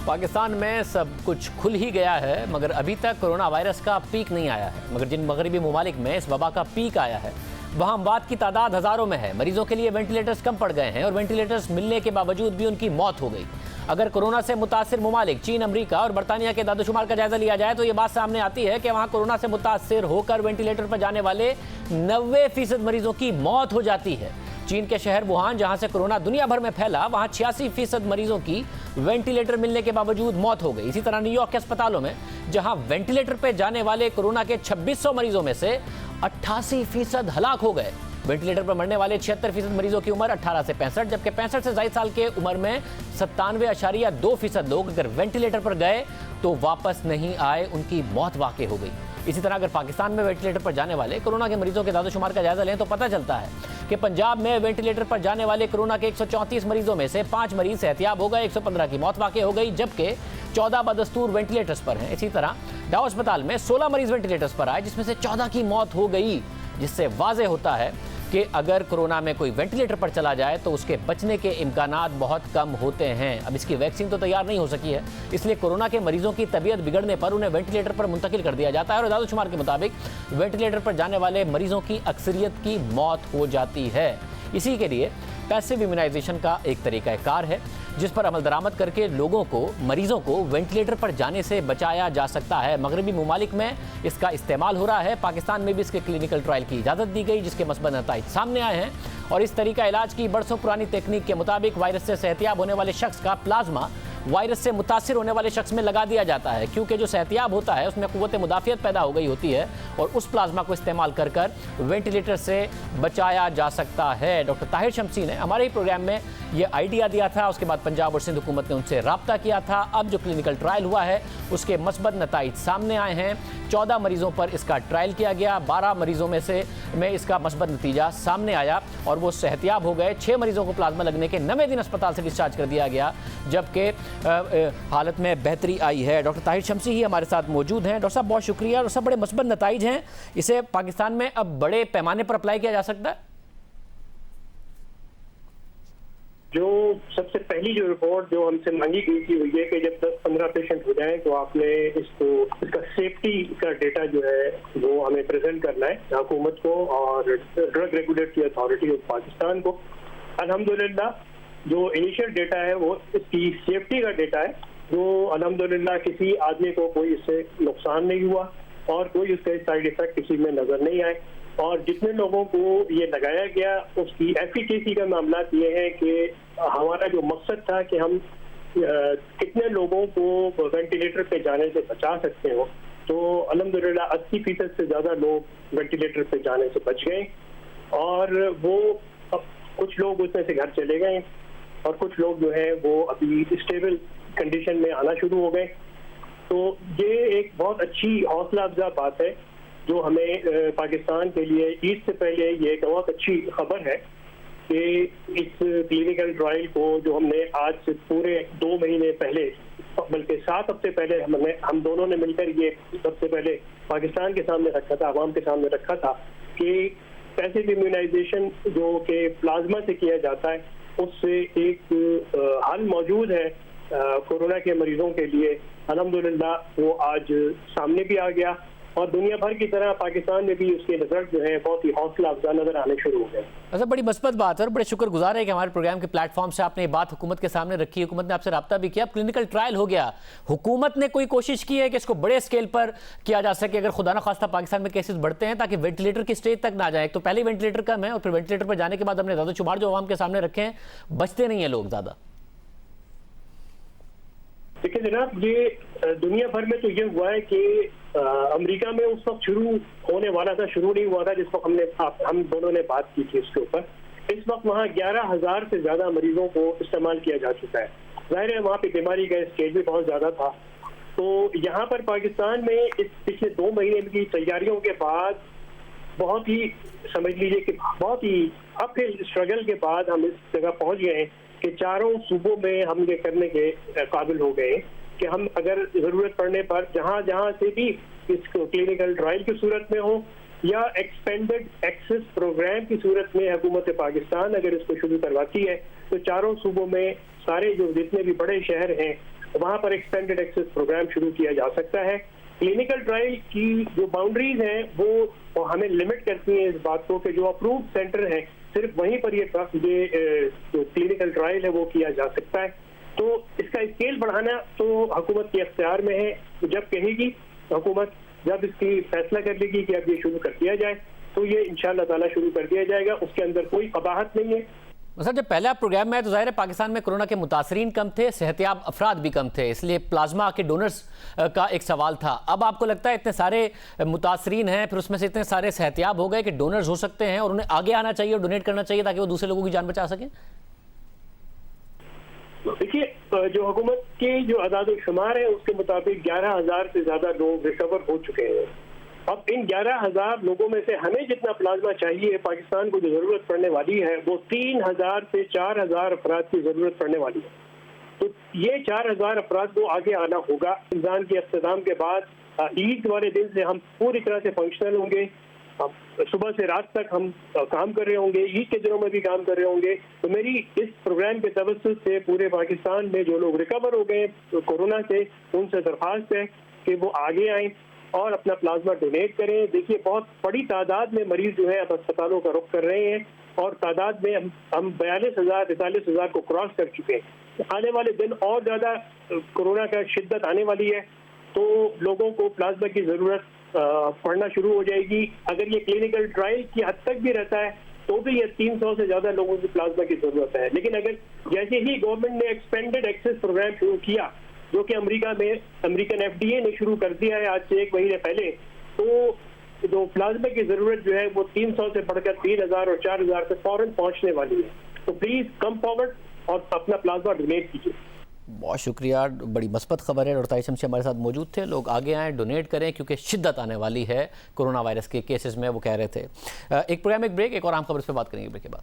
पाकिस्तान में सब कुछ खुल ही गया है, मगर अभी तक कोरोना वायरस का पीक नहीं आया है। मगर जिन मगरबी ममालिक में इस वबा का पीक आया है, वहाँ अमवात की तादाद हज़ारों में है। मरीजों के लिए वेंटिलेटर्स कम पड़ गए हैं और वेंटिलेटर्स मिलने के बावजूद भी उनकी मौत हो गई। अगर कोरोना से मुतासिर ममालिक चीन, अमरीका और बरतानिया के दादोशुमार का जायजा लिया जाए तो ये बात सामने आती है कि वहाँ कोरोना से मुतासिर होकर वेंटिलेटर पर जाने वाले 90% मरीजों की मौत हो जाती है। चीन के शहर वुहान, जहां से कोरोना दुनिया भर में फैला, वहां 86% मरीजों की वेंटिलेटर मिलने के बावजूद मौत हो गई। इसी तरह न्यूयॉर्क के अस्पतालों में, जहां वेंटिलेटर पे जाने वाले कोरोना के 2600 मरीजों में से 88% हलाक हो गए। वेंटिलेटर पर मरने वाले 76% मरीजों की उम्र 18 से 65, जबकि 65 से ज़ायद साल के उम्र में 97.2% लोग अगर वेंटिलेटर पर गए तो वापस नहीं आए, उनकी मौत वाक़ई हो गई। इसी तरह अगर पाकिस्तान में वेंटिलेटर पर जाने वाले कोरोना के मरीजों के दादोशुमार का जायजा लें तो पता चलता है कि पंजाब में वेंटिलेटर पर जाने वाले कोरोना के 134 मरीजों में से 5 मरीज सेहतियाब हो गए, 115 की मौत वाक़ई हो गई, जबकि 14 बदस्तूर वेंटिलेटर्स पर हैं। इसी तरह डाउ अस्पताल में 16 मरीज वेंटिलेटर्स पर आए, जिसमें से 14 की मौत हो गई, जिससे वाज़ेह होता है कि अगर कोरोना में कोई वेंटिलेटर पर चला जाए तो उसके बचने के इम्कानात बहुत कम होते हैं। अब इसकी वैक्सीन तो तैयार नहीं हो सकी है, इसलिए कोरोना के मरीजों की तबीयत बिगड़ने पर उन्हें वेंटिलेटर पर मुंतकिल कर दिया जाता है और दादोशुमार के मुताबिक वेंटिलेटर पर जाने वाले मरीजों की अक्सरियत की मौत हो जाती है। इसी के लिए पैसिव इम्यूनाइजेशन का एक तरीक़ाकार है, जिस पर अमल दरामद करके लोगों को, मरीजों को वेंटिलेटर पर जाने से बचाया जा सकता है। मगरबी ममालिक में इसका इस्तेमाल हो रहा है। पाकिस्तान में भी इसके क्लिनिकल ट्रायल की इजाज़त दी गई, जिसके मस्बत नताइज सामने आए हैं। और इस तरीका इलाज की बरसों पुरानी तकनीक के मुताबिक वायरस से सेहतियाब होने वाले शख्स का प्लाज्मा वायरस से मुतासिर होने वाले शख्स में लगा दिया जाता है, क्योंकि जो सेहतियाब होता है उसमें क़ुव्वत मुदाफ़ियत पैदा हो गई होती है और उस प्लाज्मा को इस्तेमाल कर कर वेंटिलेटर से बचाया जा सकता है। डॉक्टर ताहिर शमसी ने हमारे ही प्रोग्राम में ये आइडिया दिया था, उसके बाद पंजाब और सिंध हुकूमत ने उनसे रब्ता किया था। अब जो क्लिनिकल ट्रायल हुआ है उसके मस्बत नताइज सामने आए हैं। 14 मरीजों पर इसका ट्रायल किया गया, 12 मरीजों में इसका मस्बत नतीजा सामने आया और वो सेहतियाब हो गए। 6 मरीजों को प्लाज्मा लगने के 90 दिन अस्पताल से डिस्चार्ज कर दिया गया, जबकि हालत में बेहतरी आई है। डॉक्टर ताहिर शमसी ही हमारे साथ मौजूद हैं। डॉक्टर साहब बहुत शुक्रिया। और सब बड़े मस्बत नताइज हैं, इसे पाकिस्तान में अब बड़े पैमाने पर अप्लाई किया जा सकता है। जो सबसे पहली जो रिपोर्ट जो हमसे मांगी गई थी वो ये कि जब 10-15 पेशेंट हो जाएं तो आपने इसका सेफ्टी का डेटा जो है वो हमें प्रेजेंट करना है हुकूमत को और drug regulatory authority of Pakistan को। अल्हम्दुलिल्लाह जो इनिशियल डेटा है वो इसकी सेफ्टी का डेटा है, जो अल्हम्दुलिल्लाह किसी आदमी को कोई इससे नुकसान नहीं हुआ और कोई उसके साइड इफेक्ट किसी में नजर नहीं आए। और जितने लोगों को ये लगाया गया उसकी एफिकेसी का मामला ये है कि हमारा जो मकसद था कि हम कितने लोगों को वेंटिलेटर पे जाने से बचा सकते हो, तो अल्हम्दुलिल्लाह 80% से ज़्यादा लोग वेंटिलेटर पे जाने से बच गए और वो अब कुछ लोग उसमें से घर चले गए और कुछ लोग जो है वो अभी स्टेबल कंडीशन में आना शुरू हो गए। तो ये एक बहुत अच्छी हौसला अफजा बात है जो हमें पाकिस्तान के लिए ईद से पहले ये एक बहुत अच्छी खबर है कि इस क्लिनिकल ट्रायल को जो हमने आज से पूरे 2 महीने पहले, बल्कि 7 हफ्ते पहले हम दोनों ने मिलकर ये सबसे पहले पाकिस्तान के सामने रखा था, आवाम के सामने रखा था कि पैसिव इम्यूनाइजेशन जो कि प्लाज्मा से किया जाता है उससे एक हल मौजूद है कोरोना के मरीजों के लिए। अल्हम्दुलिल्लाह वो आज सामने भी आ गया और दुनिया भर की तरह पाकिस्तान में भी उसके रिजल्ट जो है बहुत ही हौसला अफजा नजर आने शुरू हो गए। अच्छा, बड़ी मस्बत बात है और बड़े शुक्रगुजार है कि हमारे प्रोग्राम के प्लेटफॉर्म से आपने ये बात हुकूमत के सामने रखी। हुकूमत ने आपसे रब्ता भी किया, क्लिनिकल ट्रायल हो गया। हुकूमत ने कोई कोशिश की है कि इसको बड़े स्केल पर किया जा सके, अगर खुदा न खास्ता पाकिस्तान में केसेस बढ़ते हैं, ताकि वेंटिलेटर की स्टेज तक ना जाए। तो पहले वेंटिलेटर कम है और फिर वेंटिलेटर पर जाने के बाद हमने दादोशुमार जो आवाम के सामने रखे हैं, बचते नहीं है लोग ज़्यादा। देखिए जनाब, ये दुनिया भर में तो ये हुआ है कि अमेरिका में उस वक्त शुरू होने वाला था, शुरू नहीं हुआ था जिस वक्त हम दोनों ने बात की थी उसके ऊपर। इस वक्त वहाँ 11,000 से ज्यादा मरीजों को इस्तेमाल किया जा चुका है। जाहिर है वहाँ पे बीमारी का स्केल भी बहुत ज्यादा था। तो यहाँ पर पाकिस्तान में इस पिछले 2 महीने की तैयारियों के बाद, बहुत ही समझ लीजिए कि बहुत ही अपहिल स्ट्रगल के बाद हम इस जगह पहुंच गए हैं कि चारों सूबों में हम ये करने के काबिल हो गए कि हम अगर जरूरत पड़ने पर जहाँ जहाँ से भी इस क्लिनिकल ट्रायल की सूरत में हो या एक्सपेंडेड एक्सेस प्रोग्राम की सूरत में हुकूमत पाकिस्तान अगर इसको शुरू करवाती है तो चारों सूबों में सारे जो जितने भी बड़े शहर हैं वहां पर एक्सटेंडेड एक्सेस प्रोग्राम शुरू किया जा सकता है। क्लिनिकल ट्रायल की जो बाउंड्रीज हैं वो हमें लिमिट करती हैं इस बात को कि जो अप्रूव्ड सेंटर है सिर्फ वहीं पर ये जो क्लिनिकल ट्रायल है वो किया जा सकता है। तो इसका स्केल बढ़ाना तो हुकूमत के अख्तियार में है। जब कहेगी हुकूमत, जब इसकी फैसला कर लेगी कि अब ये शुरू कर दिया जाए तो ये इंशाअल्लाह ताला शुरू कर दिया जाएगा। उसके अंदर कोई कबाहत नहीं है। सर, जब पहला प्रोग्राम में तो जाहिर है पाकिस्तान में कोरोना के मुतासरीन कम थे, सेहतियाब अफराद भी कम थे, इसलिए प्लाज्मा के डोनर्स का एक सवाल था। अब आपको लगता है इतने सारे मुतासरीन हैं, फिर उसमें से इतने सारे सेहतियाब हो गए कि डोनर्स हो सकते हैं और उन्हें आगे आना चाहिए और डोनेट करना चाहिए ताकि वो दूसरे लोगों की जान बचा सकें? देखिए, जो हुकूमत के जो अदाद शुमार है उसके मुताबिक 11,000 से ज्यादा लोग रिकवर हो चुके हैं। अब इन 11,000 लोगों में से हमें जितना प्लाज्मा चाहिए, पाकिस्तान को जो जरूरत पड़ने वाली है वो 3,000 से 4,000 अफराद की जरूरत पड़ने वाली है। तो ये 4,000 अफराद को आगे आना होगा। रमजान के अख्ताम के बाद ईद वाले दिन से हम पूरी तरह से फंक्शनल होंगे। सुबह से रात तक हम काम कर रहे होंगे, ईद के दिनों में भी काम कर रहे होंगे। तो मेरी इस प्रोग्राम के तवज्जुह से पूरे पाकिस्तान में जो लोग रिकवर हो गए कोरोना से, उनसे दरख्वास्त है कि वो आगे आएं और अपना प्लाज्मा डोनेट करें। देखिए, बहुत बड़ी तादाद में मरीज जो है अब अस्पतालों का रुख कर रहे हैं और तादाद में हम 42,000-43,000 को क्रॉस कर चुके हैं। आने वाले दिन और ज्यादा कोरोना का शिद्दत आने वाली है, तो लोगों को प्लाज्मा की जरूरत पड़ना शुरू हो जाएगी। अगर ये क्लिनिकल ट्रायल की हद तक भी रहता है तो भी ये 300 से ज्यादा लोगों की प्लाज्मा की जरूरत है। लेकिन अगर जैसे ही गवर्नमेंट ने एक्सपेंडेड एक्सेस प्रोग्राम शुरू किया, जो कि अमेरिका में अमेरिकन FDA ने शुरू कर दिया है आज से 1 महीने पहले, तो जो प्लाज्मा की जरूरत जो है वो 300 से बढ़कर 3,000 और 4,000 पे फौरन पहुंचने वाली है। तो प्लीज कम फॉरवर्ड और अपना प्लाज्मा डोनेट कीजिए। बहुत शुक्रिया, बड़ी मस्बत खबर है। रोहताई शमशी हमारे साथ मौजूद थे। लोग आगे आएँ, डोनेट करें क्योंकि शिद्दत आने वाली है कोरोना वायरस के केसेस में, वो कह रहे थे। एक प्रोग्राम, एक ब्रेक, एक और आम खबर इस पर बात करेंगे ब्रेक के बाद।